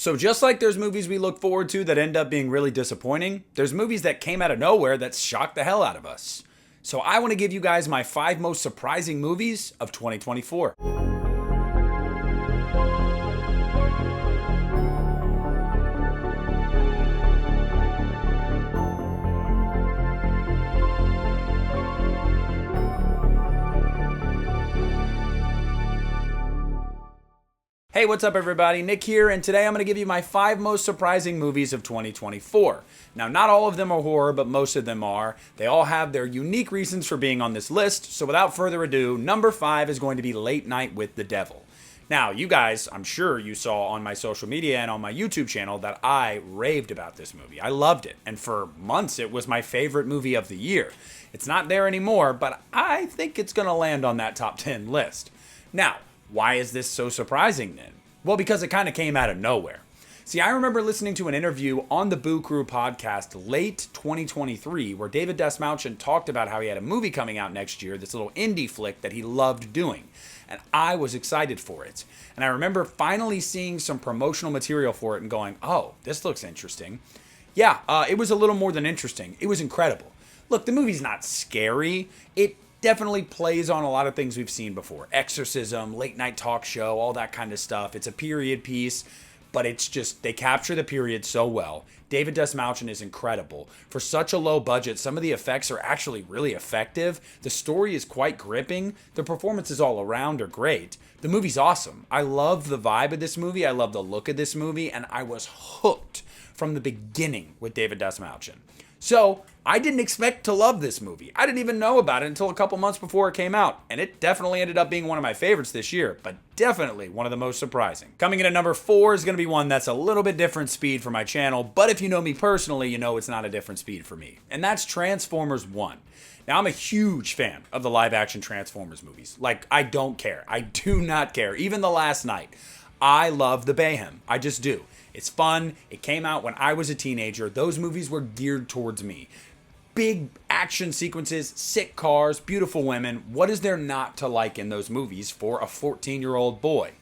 So just like there's movies we look forward to that end up being really disappointing, there's movies that came out of nowhere that shocked the hell out of us. So I want to give you guys my 5 most surprising movies of 2024. Hey, what's up everybody? Nick here, and today I'm going to give you my 5 most surprising movies of 2024. Now, not all of them are horror, but most of them are. They all have their unique reasons for being on this list, so without further ado, number 5 is going to be Late Night with the Devil. Now, you guys, I'm sure you saw on my social media and on my YouTube channel that I raved about this movie. I loved it, and for months it was my favorite movie of the year. It's not there anymore, but I think it's going to land on that top 10 list. Now, why is this so surprising then? Well, because it kind of came out of nowhere. See, I remember listening to an interview on the Boo Crew podcast late 2023 where David Desmouchin talked about how he had a movie coming out next year, this little indie flick that he loved doing. And I was excited for it. And I remember finally seeing some promotional material for it and going, oh, this looks interesting. Yeah, it was a little more than interesting. It was incredible. Look, the movie's not scary. It definitely plays on a lot of things we've seen before. Exorcism, late night talk show, all that kind of stuff. It's a period piece, but it's just, they capture the period so well. David Desmouchin is incredible. For such a low budget, some of the effects are actually really effective. The story is quite gripping. The performances all around are great. The movie's awesome. I love the vibe of this movie. I love the look of this movie, and I was hooked from the beginning with David Desmouchin. So, I didn't expect to love this movie. I didn't even know about it until a couple months before it came out, and it definitely ended up being one of my favorites this year, but definitely one of the most surprising. Coming in at number 4 is going to be one that's a little bit different speed for my channel, but if you know me personally, you know it's not a different speed for me, and that's Transformers 1. Now, I'm a huge fan of the live-action Transformers movies. Like, I don't care. I do not care. Even The Last Night. I love the Bayhem. I just do. It's fun. It came out when I was a teenager. Those movies were geared towards me. Big action sequences, sick cars, beautiful women. What is there not to like in those movies for a 14-year-old boy?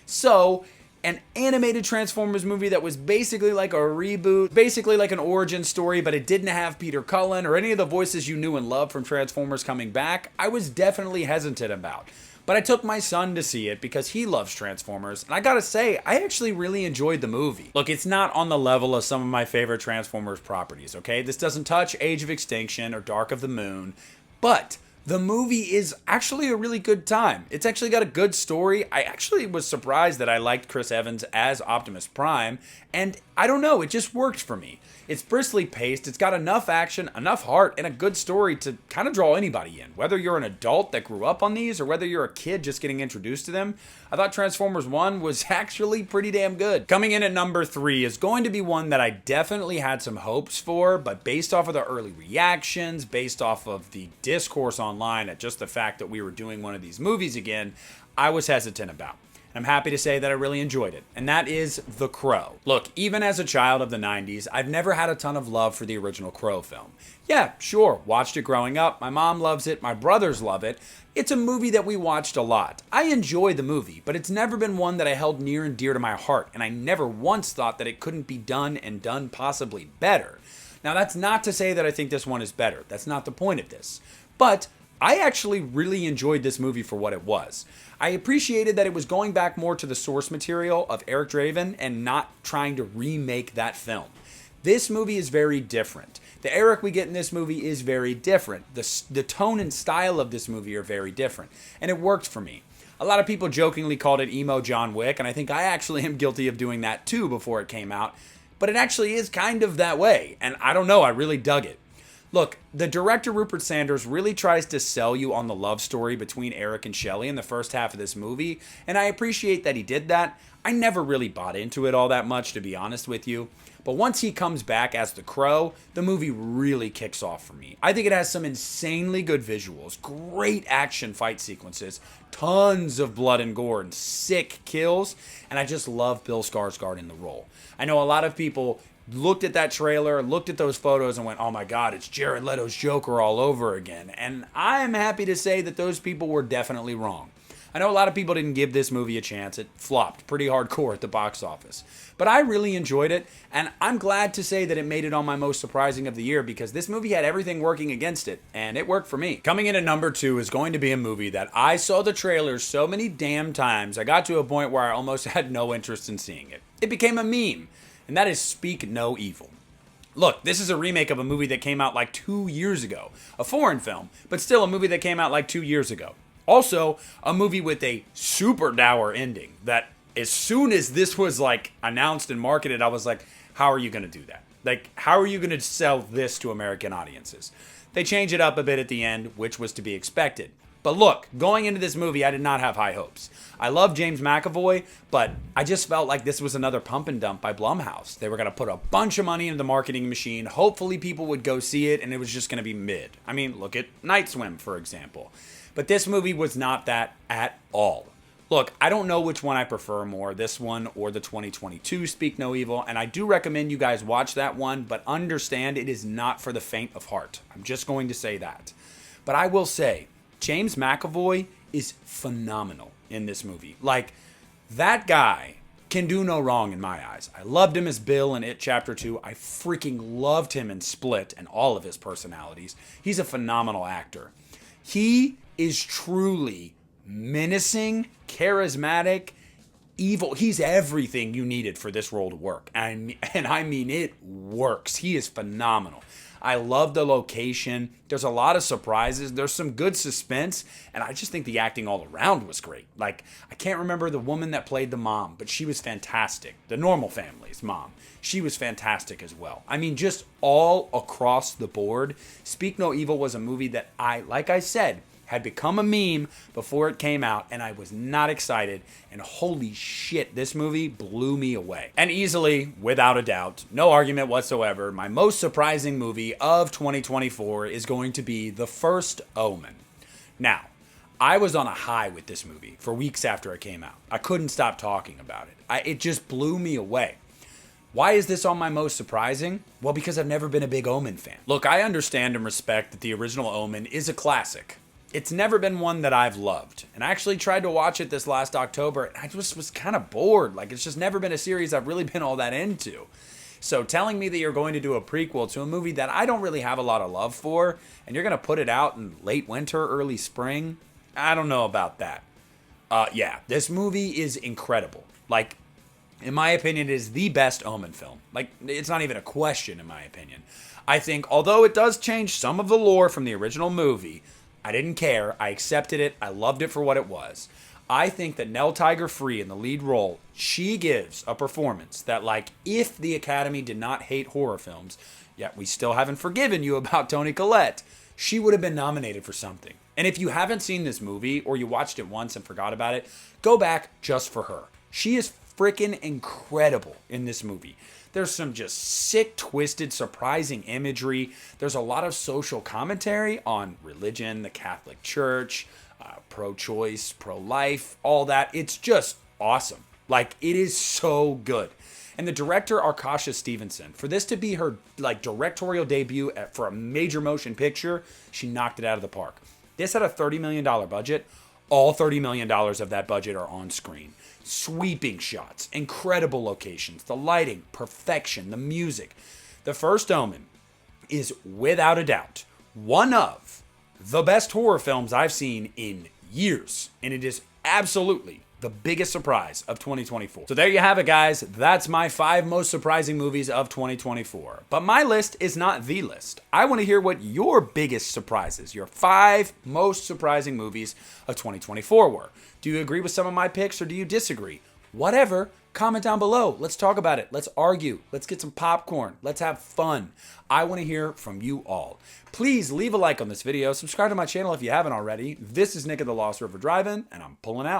So, an animated Transformers movie that was basically like a reboot, basically like an origin story, but it didn't have Peter Cullen or any of the voices you knew and loved from Transformers coming back, I was definitely hesitant about. But I took my son to see it because he loves Transformers, and I gotta say, I actually really enjoyed the movie. Look, it's not on the level of some of my favorite Transformers properties, okay? This doesn't touch Age of Extinction or Dark of the Moon, but the movie is actually a really good time. It's actually got a good story. I actually was surprised that I liked Chris Evans as Optimus Prime, and I don't know, it just worked for me. It's briskly paced, it's got enough action, enough heart, and a good story to kind of draw anybody in. Whether you're an adult that grew up on these, or whether you're a kid just getting introduced to them, I thought Transformers 1 was actually pretty damn good. Coming in at number 3 is going to be one that I definitely had some hopes for, but based off of the early reactions, based off of the discourse online, at just the fact that we were doing one of these movies again, I was hesitant about. I'm happy to say that I really enjoyed it, and that is The Crow. Look, even as a child of the 90s, I've never had a ton of love for the original Crow film. Yeah, sure, watched it growing up, my mom loves it, my brothers love it. It's a movie that we watched a lot. I enjoy the movie, but it's never been one that I held near and dear to my heart, and I never once thought that it couldn't be done and done possibly better. Now, that's not to say that I think this one is better. That's not the point of this. But I actually really enjoyed this movie for what it was. I appreciated that it was going back more to the source material of Eric Draven and not trying to remake that film. This movie is very different. The Eric we get in this movie is very different. The tone and style of this movie are very different, and it worked for me. A lot of people jokingly called it emo John Wick, and I think I actually am guilty of doing that too before it came out, but it actually is kind of that way, and I don't know, I really dug it. Look, the director Rupert Sanders really tries to sell you on the love story between Eric and Shelley in the first half of this movie, and I appreciate that he did that. I never really bought into it all that much, to be honest with you. But once he comes back as the Crow, the movie really kicks off for me. I think it has some insanely good visuals, great action fight sequences, tons of blood and gore and sick kills, and I just love Bill Skarsgård in the role. I know a lot of people looked at that trailer, looked at those photos and went, oh my God, it's Jared Leto's Joker all over again. And I'm happy to say that those people were definitely wrong. I know a lot of people didn't give this movie a chance. It flopped pretty hardcore at the box office. But I really enjoyed it, and I'm glad to say that it made it on my most surprising of the year because this movie had everything working against it, and it worked for me. Coming in at number 2 is going to be a movie that I saw the trailers so many damn times, I got to a point where I almost had no interest in seeing it. It became a meme, and that is Speak No Evil. Look, this is a remake of a movie that came out like 2 years ago. A foreign film, but still a movie that came out like 2 years ago. Also, a movie with a super dour ending that as soon as this was like announced and marketed, I was like, how are you going to do that? Like, how are you going to sell this to American audiences? They change it up a bit at the end, which was to be expected. But look, going into this movie, I did not have high hopes. I love James McAvoy, but I just felt like this was another pump and dump by Blumhouse. They were going to put a bunch of money into the marketing machine. Hopefully people would go see it, and it was just going to be mid. I mean, look at Night Swim, for example. But this movie was not that at all. Look, I don't know which one I prefer more, this one or the 2022 Speak No Evil, and I do recommend you guys watch that one, but understand it is not for the faint of heart. I'm just going to say that. But I will say, James McAvoy is phenomenal in this movie. Like, that guy can do no wrong in my eyes. I loved him as Bill in It Chapter 2. I freaking loved him in Split and all of his personalities. He's a phenomenal actor. He is truly menacing, charismatic, evil. He's everything you needed for this role to work. And I mean, it works. He is phenomenal. I love the location. There's a lot of surprises. There's some good suspense. And I just think the acting all around was great. Like, I can't remember the woman that played the mom, but she was fantastic. The Normal Family's mom. She was fantastic as well. I mean, just all across the board. Speak No Evil was a movie that like I said, had become a meme before it came out, and I was not excited, and holy shit, this movie blew me away. And easily, without a doubt, no argument whatsoever, my most surprising movie of 2024 is going to be The First Omen. Now, I was on a high with this movie for weeks after it came out. I couldn't stop talking about it. It just blew me away. Why is this on my most surprising? Well, because I've never been a big Omen fan. Look, I understand and respect that the original Omen is a classic. It's never been one that I've loved. And I actually tried to watch it this last October, and I just was kind of bored. Like, it's just never been a series I've really been all that into. So telling me that you're going to do a prequel to a movie that I don't really have a lot of love for, and you're going to put it out in late winter, early spring, I don't know about that. Yeah, this movie is incredible. Like, in my opinion, it is the best Omen film. Like, it's not even a question, in my opinion. I think, although it does change some of the lore from the original movie, I didn't care. I accepted it. I loved it for what it was. I think that Nell Tiger Free in the lead role, she gives a performance that, like, if the Academy did not hate horror films, yet we still haven't forgiven you about Toni Collette, she would have been nominated for something. And if you haven't seen this movie or you watched it once and forgot about it, go back just for her. She is freaking incredible in this movie. There's some just sick, twisted, surprising imagery. There's a lot of social commentary on religion, the Catholic Church, pro-choice, pro-life, all that. It's just awesome. Like, it is so good. And the director, Arkasha Stevenson, for this to be her like directorial debut for a major motion picture, she knocked it out of the park. This had a $30 million budget. All $30 million of that budget are on screen. Sweeping shots, incredible locations, the lighting, perfection, the music. The First Omen is, without a doubt, one of the best horror films I've seen in years. And it is absolutely the biggest surprise of 2024. So there you have it, guys. That's my 5 most surprising movies of 2024. But my list is not the list. I want to hear what your biggest surprises, your 5 most surprising movies of 2024 were. Do you agree with some of my picks or do you disagree? Whatever, comment down below. Let's talk about it. Let's argue. Let's get some popcorn. Let's have fun. I want to hear from you all. Please leave a like on this video. Subscribe to my channel if you haven't already. This is Nick of the Lost River Drive-In, and I'm pulling out.